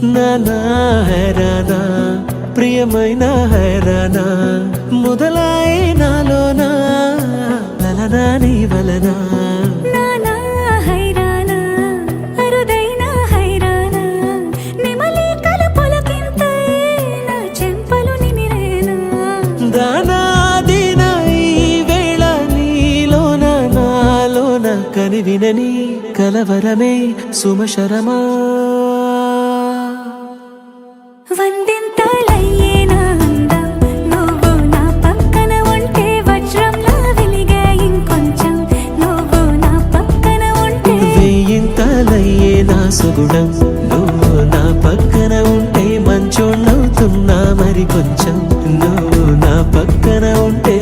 నానా హైరానా ప్రియమైన హైరానా మొదలాయి నాలోనా లలనా నీ వలనా నానా హైరానా అరుదైన హైరానా నిమలి కలుపులకింతై నా చెంపలు నిమిరేనా దానా దినా ఈ వేళ నీలోన నాలోన కనివినని కలవరమే సుమశరమా వందింతలయ్యేనా అందం నువ్వు నా పక్కన ఉంటే వజ్రంలా వెలిగే ఇంకొంచెం నువ్వు నా పక్కన ఉంటే వేయింతలయ్యే నా సుగుణం నువ్వు నా పక్కన ఉంటే మంచోణ్ణవుతున్నా మరి కొంచెం నువ్వు నా పక్కన ఉంటే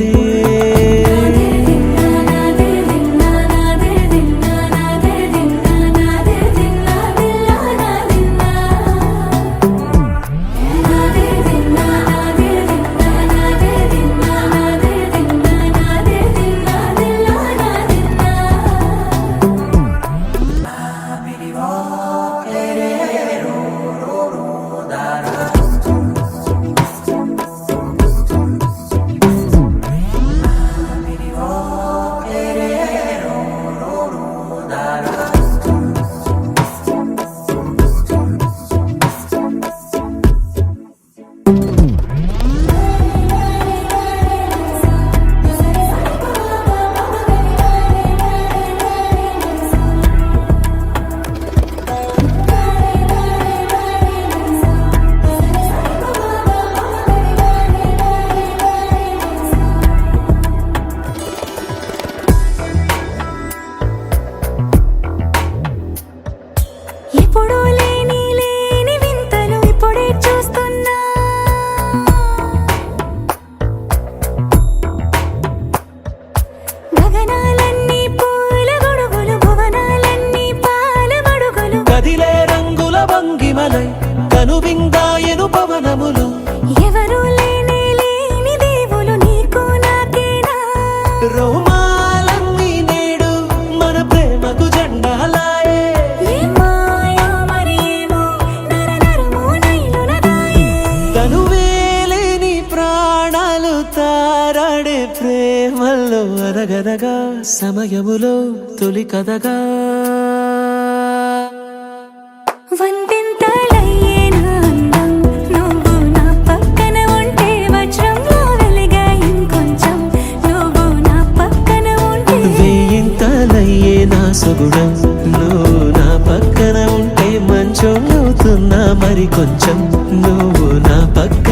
ఎప్పుడూ లేని వింతలు ఇప్పుడే చూస్తున్నా గగనాలన్నీ పూల గొడుగులు భువనాలన్నీ పాల మడుగులు కదిలే రంగుల భంగిమలై కనువిందాయను పవనములు ఎవరూ లేని దేవులు నీకు నాకేనా రోమాలన్నీ నేడు మన ప్రేమకు జెండాలాయే మాయా మరేమో నరనరమో నైలునదాయే తనువేలేని ప్రాణాలు తారాడే ప్రేమల్లో అరగరగా సమయములో తొలి కథగా వందింతలయ్యేనా అందం నువ్వు నా పక్కన ఉంటే వజ్రంలా వెలిగే ఇంకొంచెం నువ్వు నా పక్కన ఉంటే వేయింతలయ్యే నా సుగుణం నువ్వు నా పక్కన ఉంటే మంచోణ్ణవుతున్నా మరి కొంచెం నువ్వు నా పక్కన